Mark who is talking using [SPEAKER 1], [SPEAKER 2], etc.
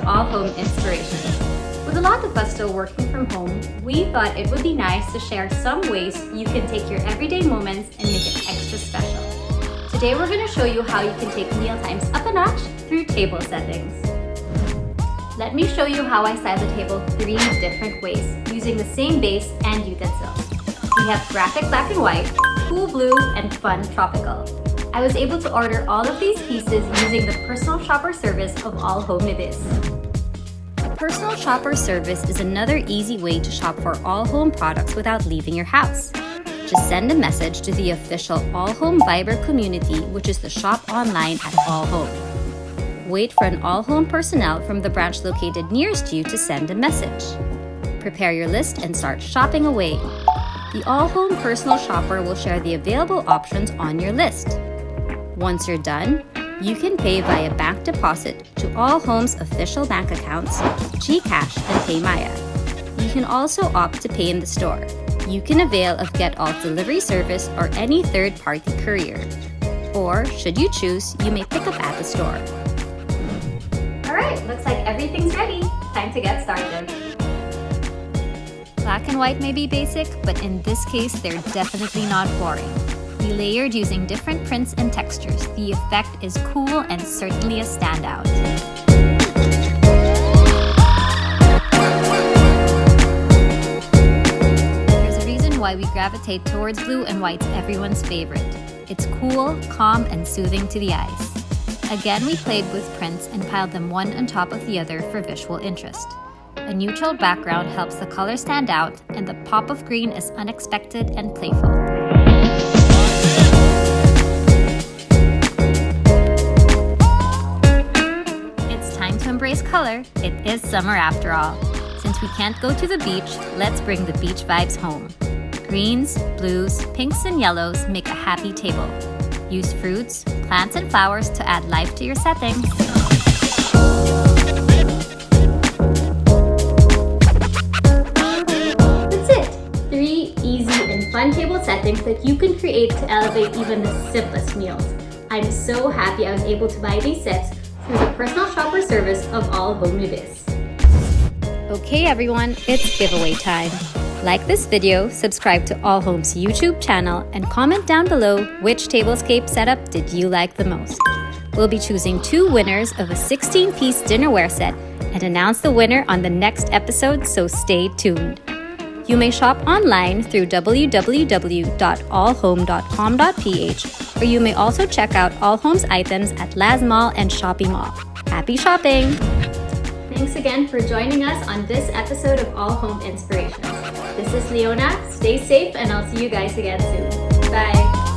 [SPEAKER 1] AllHome Inspirations. With a lot of us still working from home, we thought it would be nice to share some ways you can take your everyday moments and make it extra special. Today we're going to show you how you can take meal times up a notch through table settings. Let me show you how I style the table 3 different ways using the same base and utensils. We have graphic black and white, cool blue, and fun tropical. I was able to order all of these pieces using the personal shopper service of AllHome It Is. Personal shopper service is another easy way to shop for AllHome products without leaving your house. Just send a message to the official AllHome Viber community, which is the shop online at AllHome. Wait for an AllHome personnel from the branch located nearest you to send a message. Prepare your list and start shopping away. The AllHome personal shopper will share the available options on your list. Once you're done, you can pay via bank deposit to AllHome's official bank accounts, GCash and PayMaya. You can also opt to pay in the store. You can avail of Get All delivery service or any third-party courier. Or, should you choose, you may pick up at the store. Alright, looks like everything's ready. Time to get started. Black and white may be basic, but in this case, they're definitely not boring. We layered using different prints and textures. The effect is cool and certainly a standout. There's a reason why we gravitate towards blue and white's everyone's favorite. It's cool, calm, and soothing to the eyes. Again, we played with prints and piled them one on top of the other for visual interest. A neutral background helps the color stand out, and the pop of green is unexpected and playful. It's time to embrace color. It is summer after all. Since we can't go to the beach, let's bring the beach vibes home. Greens, blues, pinks, and yellows make a happy table. Use fruits, plants, and flowers to add life to your settings. Fun table settings that you can create to elevate even the simplest meals. I'm so happy I was able to buy these sets through the personal shopper service of AllHome It Is. Okay everyone, it's giveaway time. Like this video, subscribe to AllHome's YouTube channel, and comment down below which tablescape setup did you like the most. We'll be choosing 2 winners of a 16-piece dinnerware set and announce the winner on the next episode, so stay tuned. You may shop online through www.allhome.com.ph, or you may also check out AllHome's items at Laz Mall and Shopee Mall. Happy shopping! Thanks again for joining us on this episode of AllHome Inspirations. This is Leona. Stay safe, and I'll see you guys again soon. Bye!